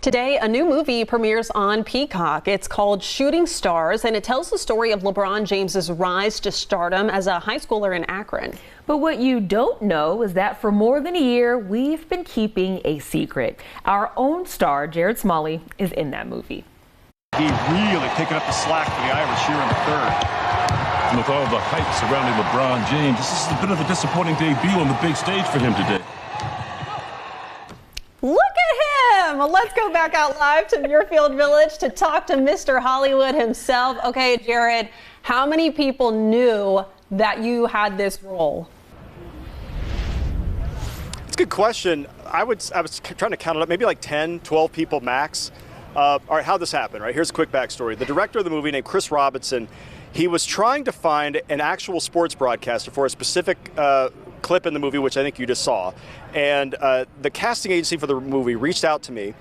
Today, a new movie premieres on Peacock. It's called Shooting Stars, and it tells the story of LeBron James's rise to stardom as a high schooler in Akron. But what you don't know is that for more than a year, we've been keeping a secret. Our own star, Jerod Smalley, is in that movie. He really picking up the slack for the Irish here in the third. And with all the hype surrounding LeBron James, this is a bit of a disappointing debut on the big stage for him today. Look at him! Let's go back out live to Muirfield Village to talk to Mr. Hollywood himself. Okay, Jerod, how many people knew that you had this role? It's a good question. I was trying to count it up, maybe like 10, 12 people max. All right, how'd this happen, right? Here's a quick backstory. The director of the movie, named Chris Robinson, he was trying to find an actual sports broadcaster for a specific clip in the movie, which I think you just saw. And the casting agency for the movie reached out to me,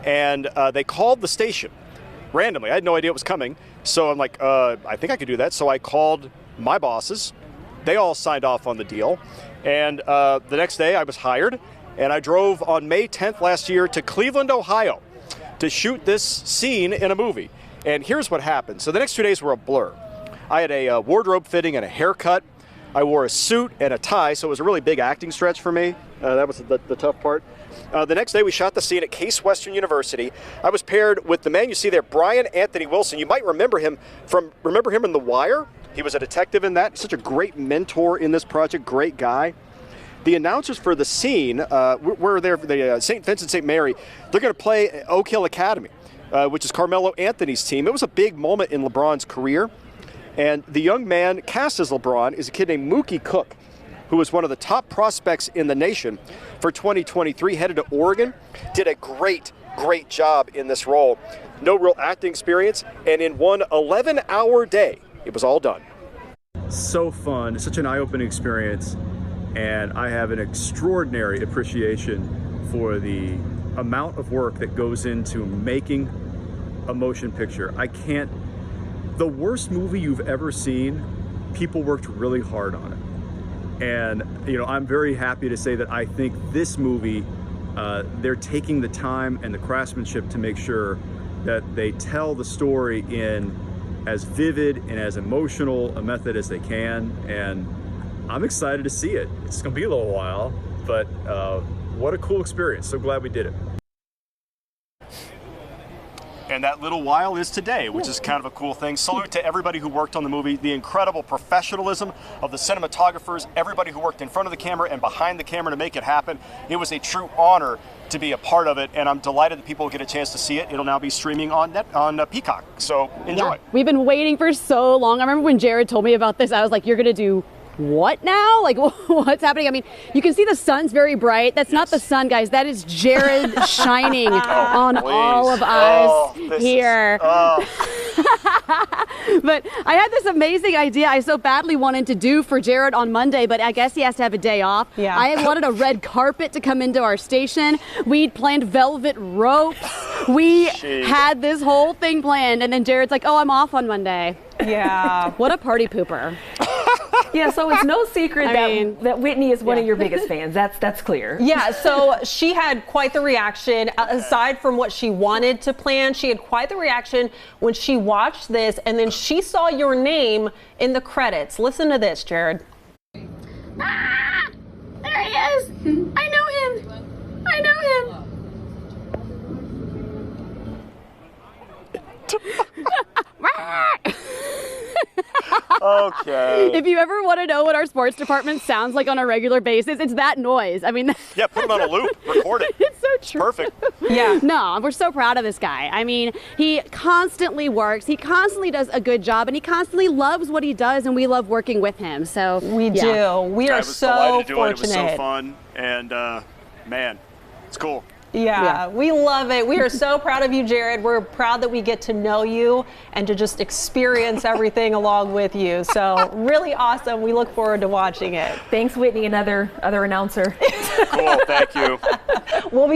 and they called the station randomly. I had no idea it was coming. So I'm like, I think I could do that. So I called my bosses. They all signed off on the deal. And the next day I was hired, and I drove on May 10th last year to Cleveland, Ohio, to shoot this scene in a movie. And here's what happened. So the next 2 days were a blur. I had a wardrobe fitting and a haircut. I wore a suit and a tie, so it was a really big acting stretch for me. That was the tough part. The next day we shot the scene at Case Western University. I was paired with the man you see there, Brian Anthony Wilson. You might remember him in The Wire. He was a detective in that. Such a great mentor in this project, great guy. The announcers for the scene were there for the St. Vincent St. Mary. They're going to play Oak Hill Academy, which is Carmelo Anthony's team. It was a big moment in LeBron's career. And the young man cast as LeBron is a kid named Mookie Cook, who was one of the top prospects in the nation for 2023, headed to Oregon, did a great job in this role. No real acting experience, and in one 11-hour day, it was all done. So fun, such an eye-opening experience, and I have an extraordinary appreciation for the amount of work that goes into making a motion picture. The worst movie you've ever seen, people worked really hard on it. And, I'm very happy to say that I think this movie, they're taking the time and the craftsmanship to make sure that they tell the story in as vivid and as emotional a method as they can. And I'm excited to see it. It's gonna be a little while, but what a cool experience. So glad we did it. And that little while is today, which is kind of a cool thing. Salute to everybody who worked on the movie, the incredible professionalism of the cinematographers, everybody who worked in front of the camera and behind the camera to make it happen. It was a true honor to be a part of it, and I'm delighted that people will get a chance to see it. It'll now be streaming on Peacock, so enjoy. Yeah. We've been waiting for so long. I remember when Jerod told me about this, I was like, you're gonna do what now? Like, what's happening? I mean, you can see the sun's very bright. That's not the sun, guys. That is Jerod shining on all of us here. But I had this amazing idea I so badly wanted to do for Jerod on Monday, but I guess he has to have a day off. Yeah. I had wanted a red carpet to come into our station. We'd planned velvet ropes. We had this whole thing planned, and then Jared's like, oh, I'm off on Monday. Yeah. What a party pooper. Yeah, so it's no secret that Whitney is one of your biggest fans. That's clear. Yeah, so she had quite the reaction. Aside from what she wanted to plan, she had quite the reaction when she watched this, and then she saw your name in the credits. Listen to this, Jerod. Ah, there he is. I know him. I know him. Okay. If you ever want to know what our sports department sounds like on a regular basis, it's that noise. I mean, Yeah, put him on a loop, record it. It's so true. Perfect. Yeah. No, we're so proud of this guy. I mean, he constantly works, he constantly does a good job, and he constantly loves what he does, and we love working with him. So We do. We are so delighted to do it. fortunate. It was so fun, and man, it's cool. Yeah, we love it. We are so proud of you, Jerod. We're proud that we get to know you and to just experience everything along with you. So really awesome. We look forward to watching it. Thanks, Whitney, another announcer. Cool, thank you. We'll be